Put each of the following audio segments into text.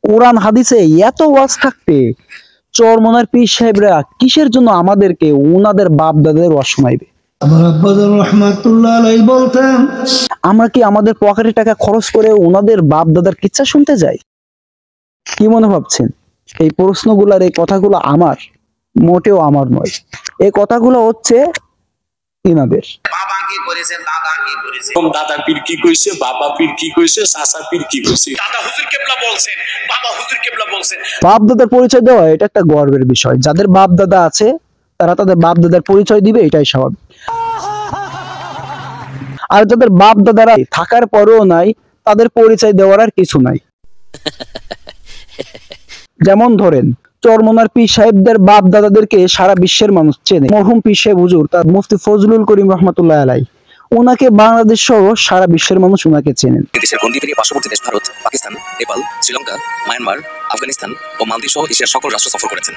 কোরআন হাদিসে এত ওয়াজ থাকতে চরমনার পীর সাহেবরা কিসের জন্য আমাদেরকে ওনাদের বাপ দাদাদের ওয়াজ শোনাইবে? বলতেন আমরা কি আমাদের পকেটে টাকা খরচ করে ওনাদের বাপ দাদার কিচ্ছা শুনতে যাই? কি মনে ভাবছেন? এই প্রশ্নগুলার এই কথাগুলো আমার মোটেও আমার নয়। এই কথাগুলো হচ্ছে ইনাদের। বাবা কি করেছে, দাদা কি করেছে, দাদা পীর কি কইছে, বাবা পীর কি কইছে, চাচা পীর কি কইছে, দাদা হুজুর কেবলা বলছেন, বাবা হুজুর কেবলা বলছেন। বাপ দাদার পরিচয় দেওয়া এটা একটা গর্বের বিষয়। যাদের বাপ দাদা আছে তারা তাদের বাপ দাদার পরিচয় দিবে, এটাই স্বাভাবিক। আর যাদের বাপ দাদারা থাকার পরেও নাই, তাদের পরিচয় দেওয়ার আর কিছু নাই। যেমন ধরেন চরমনার পীর সাহেবদের বাপ দাদাদেরকে সারা বিশ্বের মানুষ চেনে। মরহুম পীর সাহেব হুজুর তার মুফতি ফজলুল করিম রহমাতুল্লাহ আলাই, ওনাকে বাংলাদেশ সহ সারা বিশ্বের মানুষ ওনাকে চেনেন। দেশের গণ্ডি থেকে পার্শ্ববর্তী দেশ ভারত, পাকিস্তান, নেপাল, শ্রীলঙ্কা, মায়ানমার, আফগানিস্তান ও মালদ্বীপ সহ এশিয়ার সকল রাষ্ট্র সফর করেছেন।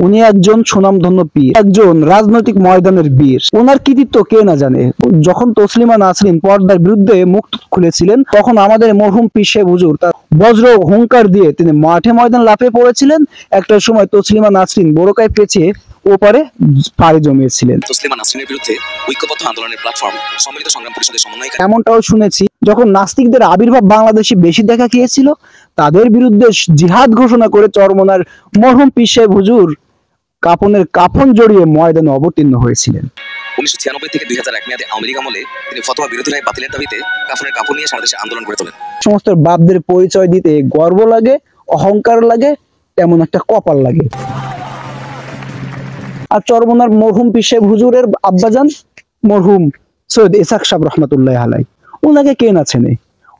উনি একজন সুনামধন্য পীর, একজন রাজনৈতিক ময়দানের বীর। ওনার কৃতিত্ব কে না জানে। যখন তসলিমা নাসরিন পর্দার বিরুদ্ধে মুখ খুলেছিলেন, তখন আমাদের মরহুম পীর সাহেব হুজুর তার বজ্র হুঙ্কার দিয়ে তিনি মাঠে ময়দান লাফিয়ে পড়েছিলেন। একটা সময় তসলিমা নাসরিন বোরকায় পেঁচিয়ে ওপারে পাড়ি জমিয়েছিলেন। তসলিমা নাসরিনের বিরুদ্ধে ঐক্যবদ্ধ আন্দোলনের প্ল্যাটফর্ম সম্মিলিত সংগ্রাম পরিষদের সমন্বয়কারী। এমনটাও শুনেছি যখন নাস্তিকদের আবির্ভাব বাংলাদেশে বেশি দেখা গিয়েছিল, তাদের বিরুদ্ধে জিহাদ ঘোষণা করে চরমনার মরহুম পীর সাহেব হুজুর কাপনের কাফন জড়িয়ে ময়দানে অবতীর্ণ হয়েছিলেন। 1996 থেকে 2001 মেয়াদে আওয়ামী লীগ আমলে তিনি ফতোয়া বিরোধী রায় বাতিলের দাবিতে কাফনের কাপড় নিয়ে সারা দেশে আন্দোলন করে তোলেন। সমস্ত বাপদের পরিচয় দিতে গর্ব লাগে, অহংকার লাগে, তেমন একটা কপাল লাগে। আর চরমনার মরহুম পীর সাহেব হুজুরের আব্বাজান মরহুম সৈয়দ ইসহাক সাহেব রহমাতুল্লাহ আলাই, ওনাকে কে না চেনে?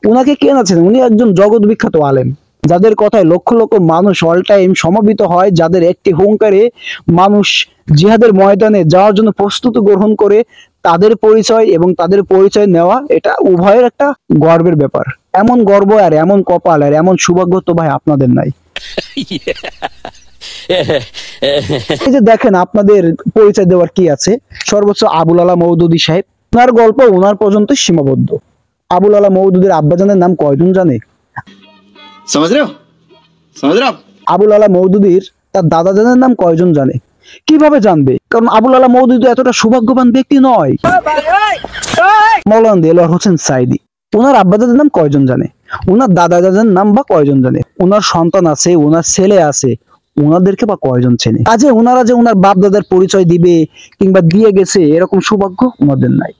ওনাকে কে না চেনে? উনি একজন জগৎ বিখ্যাত আলেম, যাদের কথায় লক্ষ লক্ষ মানুষ অল টাইম সমবেত হয়, যাদের একটি হুঙ্কারে মানুষ জিহাদের ময়দানে যাওয়ার জন্য প্রস্তুতি গ্রহণ করে। তাদের পরিচয় এবং তাদের পরিচয় নেওয়া এটা উভয়ের একটা গর্বের ব্যাপার। এমন গর্ব আর এমন কপাল আর এমন সৌভাগ্য তো ভাই আপনাদের নাই। এই যে দেখেন আপনাদের পরিচয় দেওয়ার কি আছে? সর্বোচ্চ আবুল আলা মওদুদী সাহেব, ওনার গল্প ওনার পর্যন্ত সীমাবদ্ধ। আবুল আলা মওদুদীর আব্বাজানের নাম কয়জন জানে? আবুল আলা মওদুদীর তার দাদাজানের নাম কয়জন জানে? কিভাবে জানবে? কারণ আবুল আলা মওদুদী এতটা সৌভাগ্যবান ব্যক্তি নয়। মাওলানা দেলোয়ার হোসেন সাইদি, ওনার আব্বাজানের নাম কয়জন জানে? ওনার দাদাজানের নাম বা কয়জন জানে? ওনার সন্তান আছে, ওনার ছেলে আছে, ওনাদেরকে বা কয়জন চেনে? আজ ওনারা যে ওনার বাপ দাদার পরিচয় দিবে কিংবা দিয়ে গেছে, এরকম সৌভাগ্য ওনাদের নাই।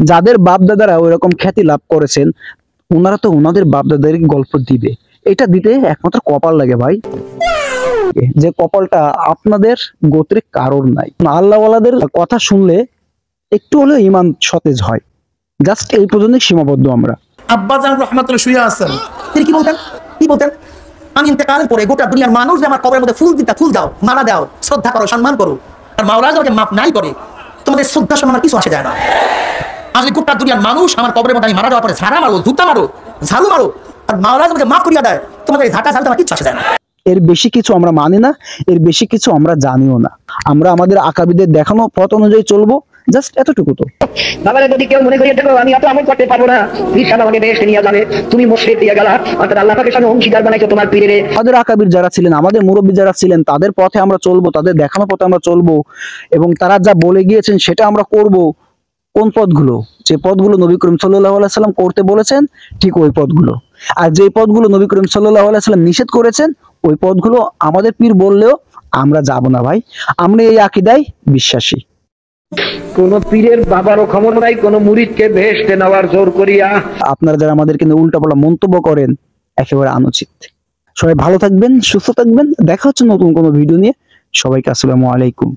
যাদের বাপ দাদারা ওইরকম খ্যাতি লাভ করেছেন, ওনারা তো ওনাদের বাপ দাদার গল্প দিবে। এটা দিতে একমাত্র কপাল লাগে ভাই, যে কপালটা আপনাদের গোত্রে কারোর নাই। আল্লাহওয়ালাদের কথা শুনলে একটু হলেও ঈমান সতেজ হয়। জাস্ট এই পর্যন্ত সীমাবদ্ধ আমরা। আব্বাজান রহমাতুল্লাহ শুয়ে আছেন, তিনি কি বলতেন? আমি ইন্তেকালের পরে গোটা দুনিয়ার মানুষ আমার কবরের মধ্যে ফুল দাও, মালা দাও, শ্রদ্ধা করো, সম্মান করো। আর মাওলানা আমাকে মাফ নাই করে, তোমাদের শ্রদ্ধা সম্মান কিছু আসে যায় না। আজ গোটা দুনিয়ার মানুষ আমার কবরের মধ্যে আমি মারা দেওয়ার পরে ঝাড়া মারো, জুতা মারো, ঝালু মারো, আর মাওলানা আমাকে মাফ করিয়া দেয়, তোমাদের ঝাঁটা ঝালতে আমার কিছু আসে যায় না। এর বেশি কিছু আমরা মানি না, এর বেশি কিছু আমরা জানিও না। আমরা আমাদের আকাবিদের দেখানো পথ অনুযায়ী চলবো, জাস্ট এতটুকু। তো বাবারে যদি কেউ মনে করিয়ে দেখো আমি এত আমল করতে পারবো না, ঈশান আমাকে বেহেশতে নিয়ে যাবে, তুমি মুশরিক দিয়ে গেলা, অর্থাৎ আল্লাহ পাকের সামনে অংশীদার বানাইছো তোমার পীরের। আমাদের আকাবির যারা ছিলেন, আমাদের মুরব্বী যারা ছিলেন, তাদের পথে আমরা চলবো, তাদের দেখানো পথে আমরা চলবো, এবং তারা যা বলে গিয়েছেন সেটা আমরা করব। কোন পথগুলো? যে পথগুলো নবী করিম সাল্লাল্লাহু আলাইহি সাল্লাম করতে বলেছেন, ঠিক ওই পথগুলো। আর যে পথগুলো নবী করিম সাল্লাল্লাহু আলাইহি সাল্লাম নিষেধ করেছেন, ওই পথগুলো আমাদের পীর বললেও আমরা যাব না ভাই। আমরা এই আকীদায় বিশ্বাসী। কোন পীরের বাবারও ক্ষমতা নাই কোন মুরিদকে বেহেশতে নেওয়ার জোর করিয়া। আপনারা যারা আমাদেরকে উল্টাপাল্টা মন্তব্য করেন, একেবারে অনুচিত। সবাই ভালো থাকবেন, সুস্থ থাকবেন। দেখা হচ্ছে নতুন কোনো ভিডিও নিয়ে। সবাইকে আসসালামু আলাইকুম।